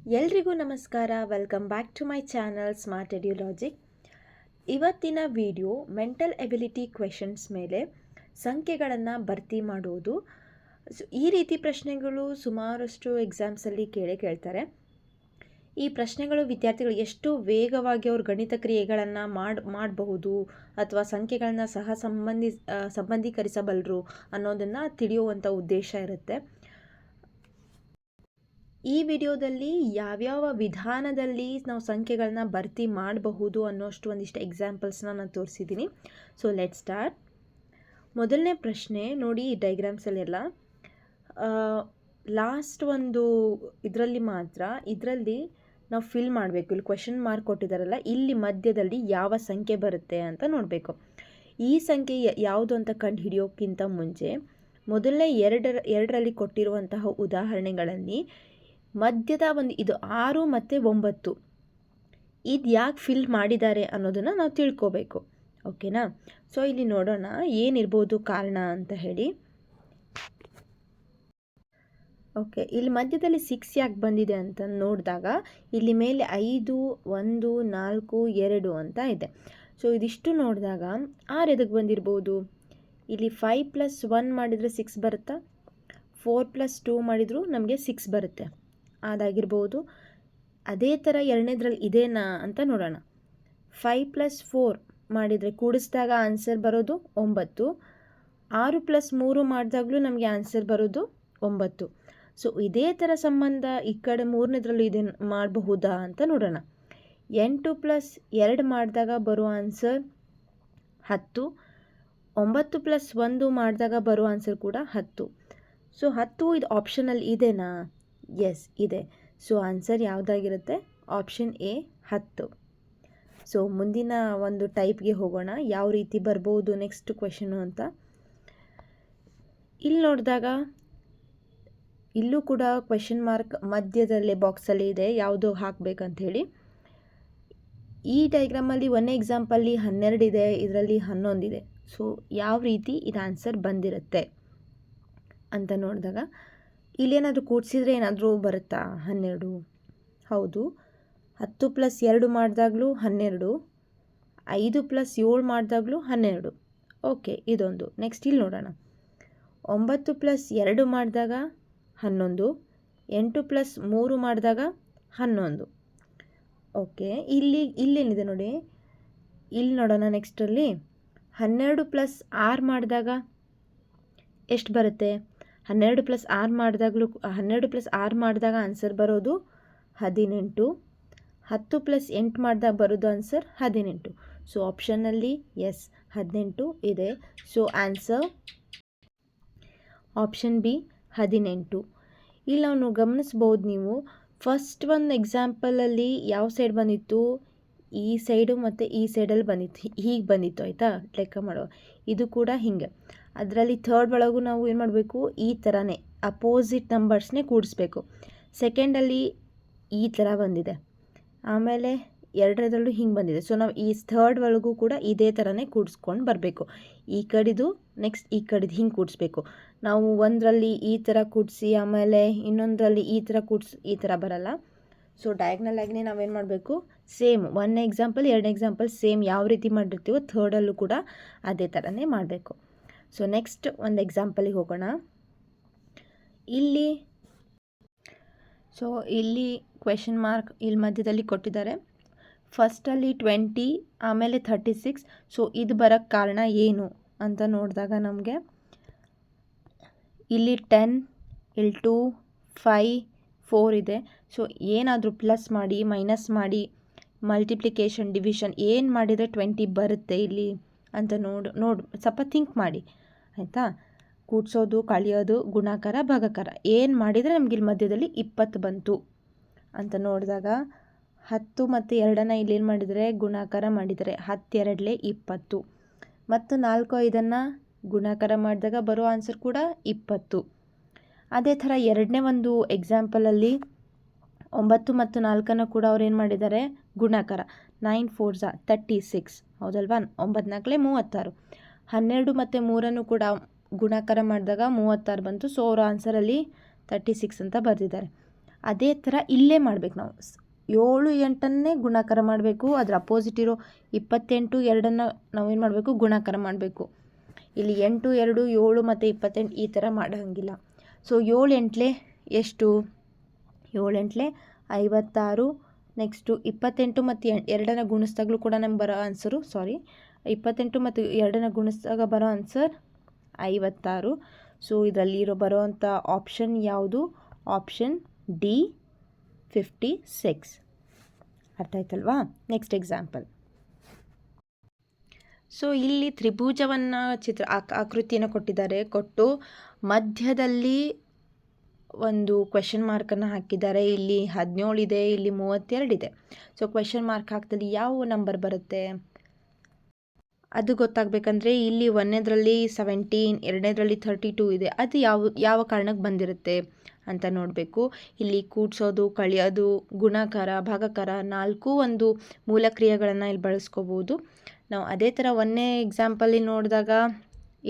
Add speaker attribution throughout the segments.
Speaker 1: ಎಲ್ರಿಗೂ ನಮಸ್ಕಾರ. Welcome back to my channel smart edulogic. ಇವತ್ತಿನ ವಿಡಿಯೋ ಮೆಂಟಲ್ ಎಬಿಲಿಟಿ ಕ್ವೆಶನ್ಸ್ ಮೇಲೆ ಸಂಖ್ಯೆಗಳನ್ನು ಭರ್ತಿ ಮಾಡುವುದು. ಈ ರೀತಿ ಪ್ರಶ್ನೆಗಳು ಸುಮಾರಷ್ಟು ಎಕ್ಸಾಮ್ಸಲ್ಲಿ ಕೇಳ್ತಾರೆ. ಈ ಪ್ರಶ್ನೆಗಳು ವಿದ್ಯಾರ್ಥಿಗಳು ಎಷ್ಟು ವೇಗವಾಗಿ ಅವರು ಗಣಿತ ಕ್ರಿಯೆಗಳನ್ನು ಮಾಡಬಹುದು ಅಥವಾ ಸಂಖ್ಯೆಗಳನ್ನು ಸಹ ಸಂಬಂಧೀಕರಿಸಬಲ್ಲರು ಅನ್ನೋದನ್ನು ತಿಳಿಯುವಂಥ ಉದ್ದೇಶ ಇರುತ್ತೆ. ಈ ವಿಡಿಯೋದಲ್ಲಿ ಯಾವ್ಯಾವ ವಿಧಾನದಲ್ಲಿ ನಾವು ಸಂಖ್ಯೆಗಳನ್ನ ಭರ್ತಿ ಮಾಡಬಹುದು ಅನ್ನೋಷ್ಟು ಒಂದಿಷ್ಟು ಎಕ್ಸಾಂಪಲ್ಸ್ನ ನಾನು ತೋರಿಸಿದ್ದೀನಿ. So let start. ಮೊದಲನೇ ಪ್ರಶ್ನೆ ನೋಡಿ, ಈ ಡೈಗ್ರಾಮ್ಸಲ್ಲೆಲ್ಲ ಲಾಸ್ಟ್ ಒಂದು ಇದರಲ್ಲಿ ಮಾತ್ರ ನಾವು ಫಿಲ್ ಮಾಡಬೇಕು. ಇಲ್ಲಿ ಕ್ವೆಶನ್ ಮಾರ್ಕ್ ಕೊಟ್ಟಿದ್ದಾರಲ್ಲ, ಇಲ್ಲಿ ಮಧ್ಯದಲ್ಲಿ ಯಾವ ಸಂಖ್ಯೆ ಬರುತ್ತೆ ಅಂತ ನೋಡಬೇಕು. ಈ ಸಂಖ್ಯೆ ಯಾವುದು ಅಂತ ಕಂಡು ಹಿಡಿಯೋಕ್ಕಿಂತ ಮುಂಚೆ ಮೊದಲನೇ ಎರಡರಲ್ಲಿ ಕೊಟ್ಟಿರುವಂತಹ ಉದಾಹರಣೆಗಳಲ್ಲಿ ಮಧ್ಯದ ಇದು 6 ಮತ್ತು 9 ಇದು ಯಾಕೆ ಫಿಲ್ ಮಾಡಿದ್ದಾರೆ ಅನ್ನೋದನ್ನು ನಾವು ತಿಳ್ಕೋಬೇಕು. ಓಕೆನಾ? ಸೊ ಇಲ್ಲಿ ನೋಡೋಣ ಏನಿರ್ಬೋದು ಕಾರಣ ಅಂತ ಹೇಳಿ. ಓಕೆ, ಇಲ್ಲಿ ಮಧ್ಯದಲ್ಲಿ 6 ಯಾಕೆ ಬಂದಿದೆ ಅಂತ ನೋಡಿದಾಗ ಇಲ್ಲಿ ಮೇಲೆ 5, 1, 4, 2 ಅಂತ ಇದೆ. ಸೊ ಇದಿಷ್ಟು ನೋಡಿದಾಗ 6 ಎದಕ್ಕೆ ಬಂದಿರ್ಬೋದು? ಇಲ್ಲಿ 5 + 1 ಮಾಡಿದರೆ 6 ಬರುತ್ತಾ? 4 + 2 ಮಾಡಿದರೂ ನಮಗೆ 6 ಬರುತ್ತೆ, ಅದಾಗಿರ್ಬೋದು. ಅದೇ ಥರ ಎರಡನೇದ್ರಲ್ಲಿ ಇದೇನಾ ಅಂತ ನೋಡೋಣ. 5 + 4 ಮಾಡಿದರೆ ಕೂಡಿಸಿದಾಗ ಆನ್ಸರ್ ಬರೋದು 9. 6 + 3 ಮಾಡಿದಾಗಲೂ ನಮಗೆ ಆನ್ಸರ್ ಬರೋದು 9. ಸೊ ಇದೇ ಥರ ಸಂಬಂಧ ಈ ಕಡೆ ಮೂರನೇದ್ರಲ್ಲೂ ಇದೆ ಮಾಡಬಹುದಾ ಅಂತ ನೋಡೋಣ. 8 + 2 ಮಾಡಿದಾಗ ಬರೋ ಆನ್ಸರ್ 10. 9 + 1 ಮಾಡಿದಾಗ ಬರೋ ಆನ್ಸರ್ ಕೂಡ 10. ಸೊ 10 ಇದು ಆಪ್ಷನಲ್ಲಿ ಇದೆನಾ? ಎಸ್ ಇದೆ. ಸೊ ಆನ್ಸರ್ ಯಾವುದಾಗಿರುತ್ತೆ? Option A 10. ಸೊ ಮುಂದಿನ ಒಂದು ಟೈಪ್ಗೆ ಹೋಗೋಣ, ಯಾವ ರೀತಿ ಬರ್ಬೋದು ನೆಕ್ಸ್ಟ್ ಕ್ವೆಶನು ಅಂತ. ಇಲ್ಲಿ ನೋಡಿದಾಗ ಇಲ್ಲೂ ಕೂಡ ಕ್ವೆಶನ್ ಮಾರ್ಕ್ ಮಧ್ಯದಲ್ಲೇ ಬಾಕ್ಸಲ್ಲಿ ಇದೆ, ಯಾವುದು ಹಾಕಬೇಕಂತ ಹೇಳಿ. ಈ ಡೈಗ್ರಾಮಲ್ಲಿ ಒಂದೇ ಎಕ್ಸಾಂಪಲ್ಲಿ 12 ಇದೆ, ಇದರಲ್ಲಿ 11 ಇದೆ. ಸೊ ಯಾವ ರೀತಿ ಇದು ಆನ್ಸರ್ ಬಂದಿರುತ್ತೆ ಅಂತ ನೋಡಿದಾಗ ಇಲ್ಲೇನಾದರೂ ಕೂಡಿಸಿದ್ರೆ ಏನಾದರೂ ಬರುತ್ತಾ? 12 ಹೌದು. 10 + 2 ಮಾಡಿದಾಗಲೂ 12, 5 + 7 ಮಾಡಿದಾಗಲೂ 12. ಓಕೆ, ಇದೊಂದು. ನೆಕ್ಸ್ಟ್ ಇಲ್ಲಿ ನೋಡೋಣ. 9 + 2 ಮಾಡಿದಾಗ 11, 8 + 3 ಮಾಡಿದಾಗ 11. ಓಕೆ, ಇಲ್ಲೇನಿದೆ ನೋಡಿ, ಇಲ್ಲಿ ನೋಡೋಣ. ನೆಕ್ಸ್ಟಲ್ಲಿ 12 + 6 ಮಾಡಿದಾಗ ಎಷ್ಟು ಬರುತ್ತೆ? 12 + 6 ಮಾಡಿದಾಗಲೂ 12 + 6 ಮಾಡಿದಾಗ ಆನ್ಸರ್ ಬರೋದು 18. 10 + 8 ಮಾಡಿದಾಗ ಬರೋದು ಆನ್ಸರ್ 18. ಸೊ ಆಪ್ಷನ್ನಲ್ಲಿ ಎಸ್ 18 ಇದೆ. So answer option B 18. ಇಲ್ಲಿ ನಾವು ಗಮನಿಸ್ಬೋದು, ನೀವು ಫಸ್ಟ್ ಒಂದು ಎಕ್ಸಾಂಪಲಲ್ಲಿ ಯಾವ ಸೈಡ್ ಬಂದಿತ್ತು? ಈ ಸೈಡು ಮತ್ತು ಈ ಸೈಡಲ್ಲಿ ಬಂದಿತ್ತು, ಹೀಗೆ ಬಂದಿತ್ತು. ಆಯಿತಾ? ಲೆಕ್ಕ ಮಾಡುವ ಇದು ಕೂಡ ಹಿಂಗೆ. ಅದರಲ್ಲಿ ಥರ್ಡ್ ಒಳಗೂ ನಾವು ಏನು ಮಾಡಬೇಕು? ಈ ಥರನೇ ಅಪೋಸಿಟ್ ನಂಬರ್ಸ್ನೇ ಕೂಡಿಸ್ಬೇಕು. ಸೆಕೆಂಡಲ್ಲಿ ಈ ಥರ ಬಂದಿದೆ, ಆಮೇಲೆ ಎರಡರಲ್ಲೂ ಹಿಂಗೆ ಬಂದಿದೆ. ಸೊ ನಾವು ಈ ಥರ್ಡ್ ಒಳಗೂ ಕೂಡ ಇದೇ ಥರನೇ ಕೂಡಿಸ್ಕೊಂಡು ಬರಬೇಕು. ಈ ಕಡೆದು ನೆಕ್ಸ್ಟ್ ಈ ಕಡೆದು ಹಿಂಗೆ ಕೂಡಿಸ್ಬೇಕು. ನಾವು ಒಂದರಲ್ಲಿ ಈ ಥರ ಕೂಡಿಸಿ ಆಮೇಲೆ ಇನ್ನೊಂದರಲ್ಲಿ ಈ ಥರ ಕೂಡಿಸಿ ಈ ಥರ ಬರಲ್ಲ. ಸೊ ಡಯಾಗ್ನಲ್ ಆಗಿನೇ ನಾವೇನು ಮಾಡಬೇಕು? ಸೇಮ್ ಒಂದನೇ ಎಕ್ಸಾಂಪಲ್ ಎರಡನೇ ಎಕ್ಸಾಂಪಲ್ ಸೇಮ್ ಯಾವ ರೀತಿ ಮಾಡಿರ್ತೀವೋ ಥರ್ಡಲ್ಲೂ ಕೂಡ ಅದೇ ಥರನೇ ಮಾಡಬೇಕು. ಸೊ ನೆಕ್ಸ್ಟ್ ಒಂದು ಎಕ್ಸಾಂಪಲಿಗೆ ಹೋಗೋಣ. ಇಲ್ಲಿ ಕ್ವೆಶನ್ ಮಾರ್ಕ್ ಇಲ್ಲಿ ಮಧ್ಯದಲ್ಲಿ ಕೊಟ್ಟಿದ್ದಾರೆ. ಫಸ್ಟಲ್ಲಿ 20, ಆಮೇಲೆ 36. ಸೊ ಇದು ಬರೋಕ್ಕೆ ಕಾರಣ ಏನು ಅಂತ ನೋಡಿದಾಗ ನಮಗೆ ಇಲ್ಲಿ 10, ಇಲ್ಲಿ 2, 5, 4 ಇದೆ. ಸೊ ಏನಾದರೂ ಪ್ಲಸ್ ಮಾಡಿ ಮೈನಸ್ ಮಾಡಿ ಮಲ್ಟಿಪ್ಲಿಕೇಶನ್ ಡಿವಿಷನ್ ಏನು ಮಾಡಿದರೆ 20 ಬರುತ್ತೆ ಇಲ್ಲಿ ಅಂತ ನೋಡಿ ಸ್ವಲ್ಪ ಥಿಂಕ್ ಮಾಡಿ. ಆಯಿತಾ? ಕೂಡಿಸೋದು, ಕಳೆಯೋದು, ಗುಣಾಕಾರ, ಭಾಗಾಕಾರ ಏನು ಮಾಡಿದರೆ ನಮ್ಗೆ ಇಲ್ಲಿ ಮಧ್ಯದಲ್ಲಿ 20 ಬಂತು ಅಂತ ನೋಡಿದಾಗ 10 ಮತ್ತು 2 ಇಲ್ಲಿ ಏನು ಮಾಡಿದರೆ ಗುಣಾಕಾರ ಮಾಡಿದರೆ 10 2 20 ಮತ್ತು 4 5 ಗುಣಾಕಾರ ಮಾಡಿದಾಗ ಬರೋ ಆನ್ಸರ್ ಕೂಡ 20. ಅದೇ ಥರ ಎರಡನೇ ಒಂದು ಎಕ್ಸಾಂಪಲಲ್ಲಿ 9 ಮತ್ತು 4 ಕೂಡ ಅವ್ರು ಏನು ಮಾಡಿದ್ದಾರೆ? ಗುಣಾಕಾರ. 9 4 36 ಹೌದಲ್ವಾ? 9 4 36. 12 ಮತ್ತು 3 ಕೂಡ ಗುಣಾಕಾರ ಮಾಡಿದಾಗ 36 ಬಂತು. ಸೊ ಅವ್ರ ಆನ್ಸರಲ್ಲಿ 36 ಅಂತ ಬರೆದಿದ್ದಾರೆ. ಅದೇ ಥರ ಇಲ್ಲೇ ಮಾಡಬೇಕು ನಾವು 7 8 ಗುಣಾಕಾರ ಮಾಡಬೇಕು. ಅದರ ಅಪೋಸಿಟ್ ಇರೋ 28 2 ನಾವೇನು ಮಾಡಬೇಕು, ಗುಣಾಕಾರ ಮಾಡಬೇಕು. ಇಲ್ಲಿ 8 2 7 ಮತ್ತು 28 ಈ ಥರ ಮಾಡೋಂಗಿಲ್ಲ. ಸೊ 7 8 ಎಷ್ಟು, 7 8 56. ನೆಕ್ಸ್ಟು 28 ಮತ್ತು 2 ಗುಣಿಸಿದಾಗಲೂ ಕೂಡ ನಮ್ಗೆ ಬರೋ ಆನ್ಸರು 28 ಮತ್ತು 2 ಗುಣಿಸಿದಾಗ ಬರೋ ಆನ್ಸರ್ 56. ಸೊ ಇದರಲ್ಲಿ ಬರೋವಂಥ ಆಪ್ಷನ್ ಯಾವುದು, ಆಪ್ಷನ್ ಡಿ 56. ಅರ್ಥ ಆಯ್ತಲ್ವಾ? Next example. ಸೊ ಇಲ್ಲಿ ತ್ರಿಭುಜವನ್ನು ಆಕೃತಿಯನ್ನು ಕೊಟ್ಟು ಮಧ್ಯದಲ್ಲಿ ಒಂದು ಕ್ವೆಶನ್ ಮಾರ್ಕನ್ನು ಹಾಕಿದ್ದಾರೆ. ಇಲ್ಲಿ 17 ಇದೆ, ಇಲ್ಲಿ 32 ಇದೆ. ಸೊ ಕ್ವೆಶನ್ ಮಾರ್ಕ್ ಹಾಕಿದಲ್ಲಿ ಯಾವ ನಂಬರ್ ಬರುತ್ತೆ ಅದು ಗೊತ್ತಾಗಬೇಕಂದ್ರೆ ಇಲ್ಲಿ 1ನೇದ್ರಲ್ಲಿ 17, 2ನೇದ್ರಲ್ಲಿ 32 ಇದೆ. ಅದು ಯಾವ ಕಾರಣಕ್ಕೆ ಬಂದಿರುತ್ತೆ ಅಂತ ನೋಡಬೇಕು. ಇಲ್ಲಿ ಕೂಡಿಸೋದು, ಕಳೆಯೋದು, ಗುಣಾಕಾರ, ಭಾಗಾಕಾರ 4 ಒಂದು ಮೂಲ ಕ್ರಿಯೆಗಳನ್ನು ಇಲ್ಲಿ ಬಳಸ್ಕೋಬೋದು ನಾವು. ಅದೇ ಥರ 1ನೇ ಎಕ್ಸಾಂಪಲ್ಲಿ ನೋಡಿದಾಗ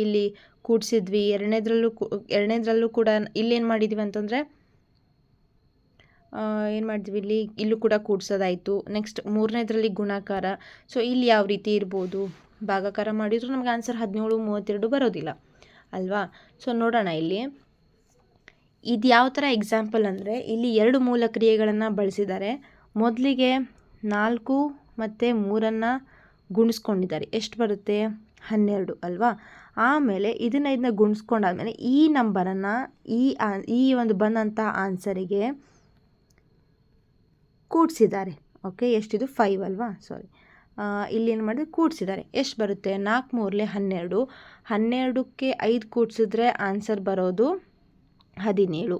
Speaker 1: ಇಲ್ಲಿ ಕೂಡಿಸಿದ್ವಿ, 2ನೇದ್ರಲ್ಲೂ ಕೂಡ ಇಲ್ಲೇನು ಮಾಡಿದ್ವಿ ಅಂತಂದರೆ ಏನು ಮಾಡಿದ್ವಿ, ಇಲ್ಲೂ ಕೂಡ ಕೂಡಿಸೋದಾಯಿತು. ನೆಕ್ಸ್ಟ್ 3ನೇದ್ರಲ್ಲಿ ಗುಣಾಕಾರ. ಸೊ ಇಲ್ಲಿ ಯಾವ ರೀತಿ ಇರ್ಬೋದು, ಭಾಗಾಕಾರ ಮಾಡಿದ್ರು ನಮಗೆ ಆನ್ಸರ್ 17 32 ಬರೋದಿಲ್ಲ ಅಲ್ವಾ? ಸೊ ನೋಡೋಣ ಇಲ್ಲಿ ಇದು ಯಾವ ಥರ ಎಕ್ಸಾಂಪಲ್ ಅಂದರೆ ಇಲ್ಲಿ 2 ಮೂಲ ಕ್ರಿಯೆಗಳನ್ನು ಬಳಸಿದ್ದಾರೆ. ಮೊದಲಿಗೆ 4 ಮತ್ತು 3 ಗುಣಿಸ್ಕೊಂಡಿದ್ದಾರೆ. ಎಷ್ಟು ಬರುತ್ತೆ, 12 ಅಲ್ವಾ? ಆಮೇಲೆ ಇದನ್ನ ಗುಣಿಸ್ಕೊಂಡಾದ್ಮೇಲೆ ಈ ನಂಬರನ್ನು ಈ ಒಂದು ಬಂದಂಥ ಆನ್ಸರಿಗೆ ಕೂಡಿಸಿದ್ದಾರೆ. ಓಕೆ, ಎಷ್ಟಿದು 5 ಅಲ್ವಾ? ಇಲ್ಲಿ ಏನು ಮಾಡಿದ್ರೆ ಕೂಡಿಸಿದ್ದಾರೆ. ಎಷ್ಟು ಬರುತ್ತೆ, 4 3 12. 12ಕ್ಕೆ 5 ಕೂಡಿಸಿದ್ರೆ ಆನ್ಸರ್ ಬರೋದು 17.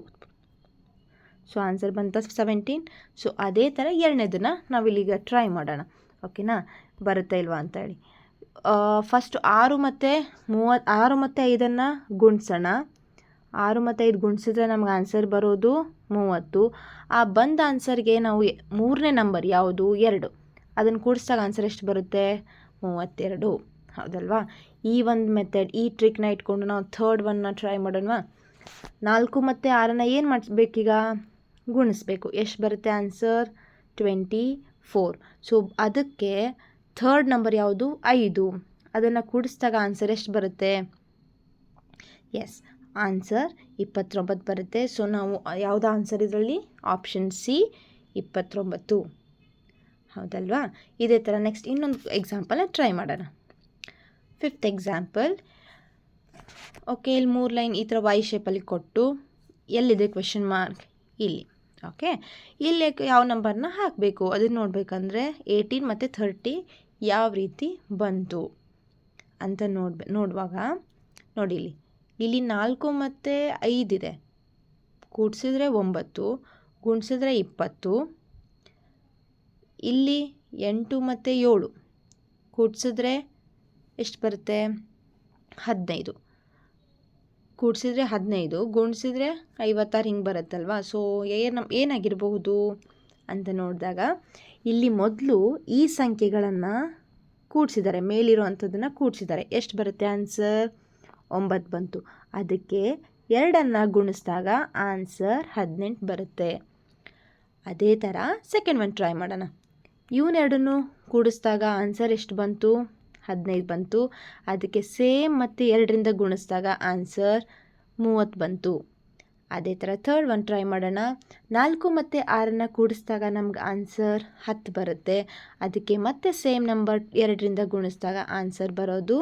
Speaker 1: ಸೊ ಆನ್ಸರ್ ಬಂತ 17. ಸೊ ಅದೇ ಥರ 2ನೇದನ್ನು ನಾವಿಲ್ಲಿಗ ಟ್ರೈ ಮಾಡೋಣ. ಓಕೆನಾ, ಬರುತ್ತಾ ಇಲ್ವಾ ಅಂತೇಳಿ. ಫಸ್ಟ್ 6 ಮತ್ತು 5 ಗುಣಿಸೋಣ. 6 ಮತ್ತು 5 ಗುಣಿಸಿದ್ರೆ ನಮ್ಗೆ ಆನ್ಸರ್ ಬರೋದು 30. ಆ ಬಂದ ಆನ್ಸರ್ಗೆ ನಾವು 3ನೇ ನಂಬರ್ ಯಾವುದು, 2, ಅದನ್ನು ಕೂಡಿಸಿದಾಗ ಆನ್ಸರ್ ಎಷ್ಟು ಬರುತ್ತೆ, 32. ಹೌದಲ್ವಾ? ಈ ಒಂದು ಮೆಥಡ್, ಈ ಟ್ರಿಕ್ನ ಇಟ್ಕೊಂಡು ನಾವು ಥರ್ಡ್ ಒನ್ನ ಟ್ರೈ ಮಾಡೋಣವಾ? 4 ಮತ್ತು 6 ಏನು ಮಾಡಿಸ್ಬೇಕೀಗ, ಗುಣಿಸ್ಬೇಕು. ಎಷ್ಟು ಬರುತ್ತೆ ಆನ್ಸರ್, 24. ಸೊ ಅದಕ್ಕೆ ಥರ್ಡ್ ನಂಬರ್ ಯಾವುದು, 5, ಅದನ್ನು ಕೂಡಿಸಿದಾಗ ಆನ್ಸರ್ ಎಷ್ಟು ಬರುತ್ತೆ, ಎಸ್ ಆನ್ಸರ್ 29 ಬರುತ್ತೆ. ಸೊ ನಾವು ಯಾವುದು ಆನ್ಸರ್ ಇದರಲ್ಲಿ, ಆಪ್ಷನ್ ಸಿ 29. ಹೌದಲ್ವಾ? ಇದೇ ಥರ ನೆಕ್ಸ್ಟ್ ಇನ್ನೊಂದು ಎಕ್ಸಾಂಪಲ್ನ ಟ್ರೈ ಮಾಡೋಣ. 5th example. ಓಕೆ, ಇಲ್ಲಿ 3 ಲೈನ್ ಈ ಥರ ವೈ ಶೇಪಲ್ಲಿ ಕೊಟ್ಟು ಎಲ್ಲಿದೆ ಕ್ವೆಶನ್ ಮಾರ್ಕ್, ಇಲ್ಲಿ. ಓಕೆ, ಇಲ್ಲಿ ಯಾವ ನಂಬರ್ನ ಹಾಕಬೇಕು ಅದನ್ನು ನೋಡಬೇಕಂದ್ರೆ 18 ಮತ್ತು 30 ಯಾವ ರೀತಿ ಬಂತು ಅಂತ ನೋಡುವಾಗ ನೋಡಿ, ಇಲ್ಲಿ 4 ಮತ್ತು 5 ಇದೆ, ಕೂಡಿಸಿದ್ರೆ 9, ಗುಣಿಸಿದ್ರೆ 20. ಇಲ್ಲಿ 8 ಮತ್ತು 7 ಕೂಡಿಸಿದ್ರೆ ಎಷ್ಟು ಬರುತ್ತೆ, 15, ಕೂಡಿಸಿದ್ರೆ 15, ಗುಣಿಸಿದ್ರೆ 56 ಹಿಂಗೆ ಬರುತ್ತಲ್ವ. ಸೊ ಏನಾಗಿರಬಹುದು ಅಂತ ನೋಡಿದಾಗ ಇಲ್ಲಿ ಮೊದಲು ಈ ಸಂಖ್ಯೆಗಳನ್ನು ಕೂಡಿಸಿದ್ದಾರೆ, ಮೇಲಿರುವಂಥದ್ದನ್ನು ಕೂಡಿಸಿದ್ದಾರೆ. ಎಷ್ಟು ಬರುತ್ತೆ ಆನ್ಸರ್, 9 ಬಂತು. ಅದಕ್ಕೆ 2 ಗುಣಿಸಿದಾಗ ಆನ್ಸರ್ 18 ಬರುತ್ತೆ. ಅದೇ ಥರ ಸೆಕೆಂಡ್ ಒನ್ ಟ್ರೈ ಮಾಡೋಣ. ಇವನ್ನೆರಡನ್ನು ಕೂಡಿಸಿದಾಗ ಆನ್ಸರ್ ಎಷ್ಟು ಬಂತು, 15 ಬಂತು. ಅದಕ್ಕೆ ಸೇಮ್ ಮತ್ತು 2ರಿಂದ ಗುಣಿಸಿದಾಗ ಆನ್ಸರ್ 30 ಬಂತು. ಅದೇ ಥರ ಥರ್ಡ್ ಒನ್ ಟ್ರೈ ಮಾಡೋಣ. 4 ಮತ್ತು 6 ಕೂಡಿಸಿದಾಗ ನಮ್ಗೆ ಆನ್ಸರ್ 10 ಬರುತ್ತೆ. ಅದಕ್ಕೆ ಮತ್ತೆ ಸೇಮ್ ನಂಬರ್ 2ರಿಂದ ಗುಣಿಸಿದಾಗ ಆನ್ಸರ್ ಬರೋದು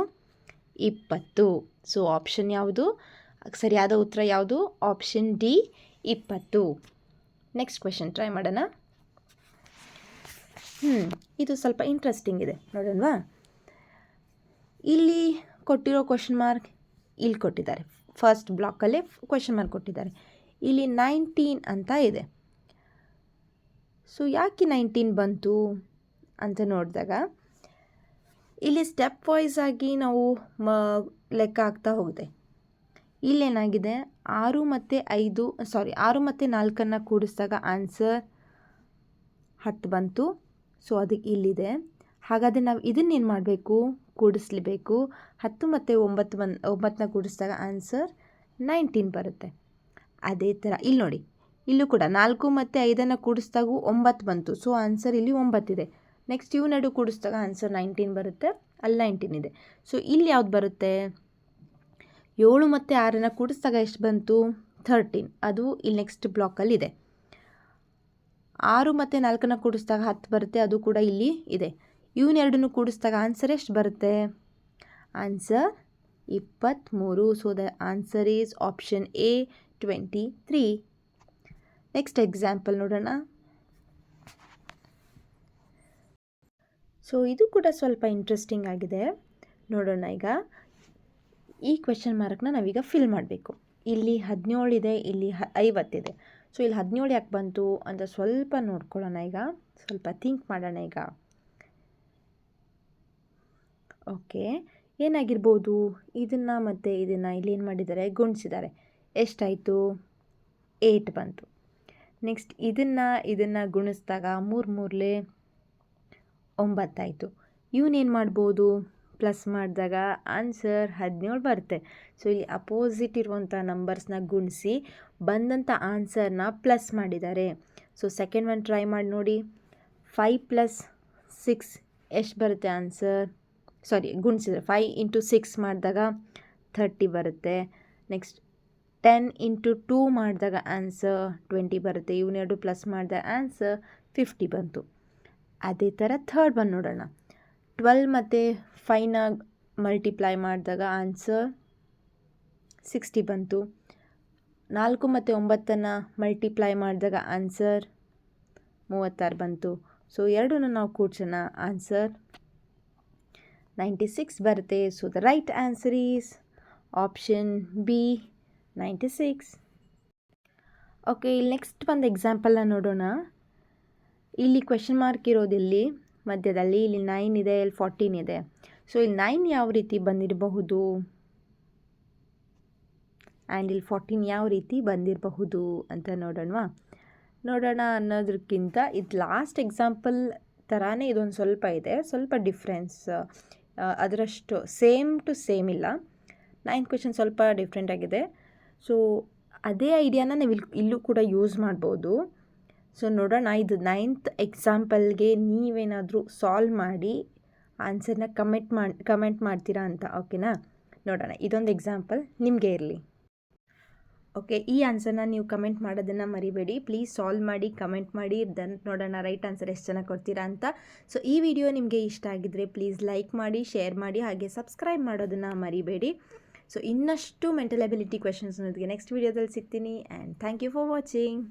Speaker 1: 20. ಸೊ ಆಪ್ಷನ್ ಯಾವುದು, ಸರಿಯಾದ ಉತ್ತರ ಯಾವುದು, option D 20. Next question try ಮಾಡೋಣ. ಇದು ಸ್ವಲ್ಪ ಇಂಟ್ರೆಸ್ಟಿಂಗ್ ಇದೆ, ನೋಡೋಣವಾ? ಇಲ್ಲಿ ಕೊಟ್ಟಿರೋ ಕ್ವೆಶನ್ ಮಾರ್ಕ್ ಇಲ್ಲಿ ಕೊಟ್ಟಿದ್ದಾರೆ, ಫಸ್ಟ್ ಬ್ಲಾಕಲ್ಲೇ ಕ್ವೆಶನ್ ಮಾರ್ಕ್ ಕೊಟ್ಟಿದ್ದಾರೆ. ಇಲ್ಲಿ 19 ಅಂತ ಇದೆ. ಸೊ ಯಾಕೆ 19 ಬಂತು ಅಂತ ನೋಡಿದಾಗ ಇಲ್ಲಿ ಸ್ಟೆಪ್ ವೈಸ್ ಆಗಿ ನಾವು ಲೆಕ್ಕ ಆಗ್ತಾ ಹೋಗಿದೆ. ಇಲ್ಲೇನಾಗಿದೆ, 6 ಮತ್ತು 4 ಕೂಡಿಸಿದಾಗ ಆನ್ಸರ್ 10 ಬಂತು. ಸೊ ಅದಕ್ಕೆ ಇಲ್ಲಿದೆ. ಹಾಗಾದರೆ ನಾವು ಇದನ್ನೇನು ಮಾಡಬೇಕು, ಕೂಡಿಸ್ಲೇಬೇಕು. 10 ಮತ್ತು 9 ಕೂಡಿಸಿದಾಗ ಆನ್ಸರ್ 19 ಬರುತ್ತೆ. ಅದೇ ಥರ ಇಲ್ಲಿ ನೋಡಿ, ಇಲ್ಲೂ ಕೂಡ 4 ಮತ್ತು 5 ಕೂಡಿಸಿದಾಗೂ 9 ಬಂತು. ಸೊ ಆನ್ಸರ್ ಇಲ್ಲಿ 9 ಇದೆ. ನೆಕ್ಸ್ಟ್ ಇವು ನಡು ಕೂಡಿಸಿದಾಗ ಆನ್ಸರ್ 19 ಬರುತ್ತೆ, ಅಲ್ಲಿ 19 ಇದೆ. ಸೊ ಇಲ್ಲಿ ಯಾವ್ದು ಬರುತ್ತೆ? 7 ಮತ್ತು 6 ಕೂಡಿಸಿದಾಗ ಎಷ್ಟು ಬಂತು? 13. ಅದು ಇಲ್ಲಿ ನೆಕ್ಸ್ಟ್ ಬ್ಲಾಕಲ್ಲಿದೆ. 6 ಮತ್ತು 4 ಕೂಡಿಸಿದಾಗ 10 ಬರುತ್ತೆ, ಅದು ಕೂಡ ಇಲ್ಲಿ ಇದೆ. ಇವನ್ನೆರಡನ್ನು ಕೂಡಿಸಿದಾಗ ಆನ್ಸರ್ ಎಷ್ಟು ಬರುತ್ತೆ? Answer 23. So the answer is option A 23. Next example ನೋಡೋಣ. ಸೊ ಇದು ಕೂಡ ಸ್ವಲ್ಪ ಇಂಟ್ರೆಸ್ಟಿಂಗ್ ಆಗಿದೆ. ನೋಡೋಣ ಈಗ. ಈ ಕ್ವೆಶ್ಚನ್ ಮಾರ್ಕ್ನ ನಾವೀಗ ಫಿಲ್ ಮಾಡಬೇಕು. ಇಲ್ಲಿ 17 ಇದೆ, ಇಲ್ಲಿ 50 ಇದೆ. ಸೊ ಇಲ್ಲಿ 17 ಯಾಕೆ ಬಂತು ಅಂತ ಸ್ವಲ್ಪ ನೋಡ್ಕೊಳ್ಳೋಣ ಈಗ. ಸ್ವಲ್ಪ ಥಿಂಕ್ ಮಾಡೋಣ ಈಗ. ಓಕೆ, ಏನಾಗಿರ್ಬೋದು? ಇದನ್ನು ಮತ್ತು ಇದನ್ನು ಇಲ್ಲಿ ಏನು ಮಾಡಿದ್ದಾರೆ? ಗುಣಿಸಿದ್ದಾರೆ. ಎಷ್ಟಾಯಿತು? 8 ಬಂತು. ನೆಕ್ಸ್ಟ್ ಇದನ್ನು ಗುಣಿಸಿದಾಗ 3 9 ಆಯಿತು. ಇವನ್ನೇನು ಮಾಡ್ಬೋದು? ಪ್ಲಸ್ ಮಾಡಿದಾಗ ಆನ್ಸರ್ 17 ಬರುತ್ತೆ. ಸೊ ಇಲ್ಲಿ ಅಪೋಸಿಟ್ ಇರುವಂಥ ನಂಬರ್ಸ್ನ ಗುಣಿಸಿ ಬಂದಂಥ ಆನ್ಸರ್ನ ಪ್ಲಸ್ ಮಾಡಿದ್ದಾರೆ. ಸೊ ಸೆಕೆಂಡ್ ಒನ್ ಟ್ರೈ ಮಾಡಿ ನೋಡಿ. 5 + 6 ಎಷ್ಟು ಬರುತ್ತೆ ಆನ್ಸರ್? ಗುಣಿಸಿದ್ರೆ 5 × 6 ಮಾಡಿದಾಗ 30 ಬರುತ್ತೆ. ನೆಕ್ಸ್ಟ್ 10 × 2 ಮಾಡಿದಾಗ ಆನ್ಸರ್ 20 ಬರುತ್ತೆ. ಇವನ್ನೆರಡು ಪ್ಲಸ್ ಮಾಡಿದಾಗ ಆನ್ಸರ್ 50 ಬಂತು. ಅದೇ ಥರ ಥರ್ಡ್ ಒನ್ ನೋಡೋಣ. 12 ಮತ್ತು 5ನ ಮಲ್ಟಿಪ್ಲೈ ಮಾಡಿದಾಗ ಆನ್ಸರ್ 60 ಬಂತು. 4 ಮತ್ತು 9ನ್ನು ಮಲ್ಟಿಪ್ಲೈ ಮಾಡಿದಾಗ ಆನ್ಸರ್ 36 ಬಂತು. ಸೊ ಎರಡನ್ನು ನಾವು ಕೂಡ್ಸೋಣ, ಆನ್ಸರ್ 96 ಬರುತ್ತೆ. So the right answer is option B 96. Okay, ಇಲ್ಲಿ ನೆಕ್ಸ್ಟ್ ಒಂದು ಎಕ್ಸಾಂಪಲ್ನ ನೋಡೋಣ. ಇಲ್ಲಿ ಕ್ವೆಶ್ಚನ್ ಮಾರ್ಕ್ ಇರೋದಿಲ್ಲಿ ಮಧ್ಯದಲ್ಲಿ. ಇಲ್ಲಿ 9 ಇದೆ, ಇಲ್ಲಿ 14 ಇದೆ. ಸೊ ಇಲ್ಲಿ 9 ಯಾವ ರೀತಿ ಬಂದಿರಬಹುದು ಆ್ಯಂಡ್ ಇಲ್ಲಿ 14 ಯಾವ ರೀತಿ ಬಂದಿರಬಹುದು ಅಂತ ನೋಡೋಣ ಅನ್ನೋದಕ್ಕಿಂತ ಇದು ಲಾಸ್ಟ್ ಎಕ್ಸಾಂಪಲ್ ಥರಾನೇ ಇದೊಂದು ಸ್ವಲ್ಪ ಇದೆ, ಸ್ವಲ್ಪ ಡಿಫ್ರೆನ್ಸ್. ಅದರಷ್ಟು ಸೇಮ್ ಟು ಸೇಮ್ ಇಲ್ಲ. 9th ಕ್ವೆಶ್ಚನ್ ಸ್ವಲ್ಪ ಡಿಫ್ರೆಂಟ್ ಆಗಿದೆ. ಸೊ ಅದೇ ಐಡಿಯಾನ ನಾವು ಇಲ್ಲೂ ಕೂಡ ಯೂಸ್ ಮಾಡ್ಬೋದು. ಸೊ ನೋಡೋಣ, ಇದು 9th ಎಕ್ಸಾಂಪಲ್ಗೆ ನೀವೇನಾದರೂ ಸಾಲ್ವ್ ಮಾಡಿ ಆನ್ಸರ್ನ ಕಮೆಂಟ್ ಮಾಡ್ತೀರಾ ಅಂತ. ಓಕೆನಾ? ನೋಡೋಣ, ಇದೊಂದು ಎಕ್ಸಾಂಪಲ್ ನಿಮಗೆ ಇರಲಿ. ಓಕೆ, ಈ ಆನ್ಸರ್ನ ನೀವು ಕಮೆಂಟ್ ಮಾಡೋದನ್ನು ಮರಿಬೇಡಿ. ಪ್ಲೀಸ್ ಸಾಲ್ವ್ ಮಾಡಿ ಕಮೆಂಟ್ ಮಾಡಿ. ನೋಡೋಣ ರೈಟ್ ಆನ್ಸರ್ ಎಷ್ಟು ಚೆನ್ನಾಗಿ ಕೊಡ್ತೀರಾ ಅಂತ. ಸೊ ಈ ವಿಡಿಯೋ ನಿಮಗೆ ಇಷ್ಟ ಆಗಿದ್ದರೆ ಪ್ಲೀಸ್ ಲೈಕ್ ಮಾಡಿ, ಶೇರ್ ಮಾಡಿ, ಹಾಗೆ ಸಬ್ಸ್ಕ್ರೈಬ್ ಮಾಡೋದನ್ನು ಮರಿಬೇಡಿ. ಸೊ ಇನ್ನಷ್ಟು ಮೆಂಟಲ್ ಎಬಿಲಿಟಿ ಕ್ವೆಶನ್ಸ್ನೊಂದಿಗೆ ನೆಕ್ಸ್ಟ್ ವಿಡಿಯೋದಲ್ಲಿ ಸಿಗ್ತೀನಿ. And thank you for watching.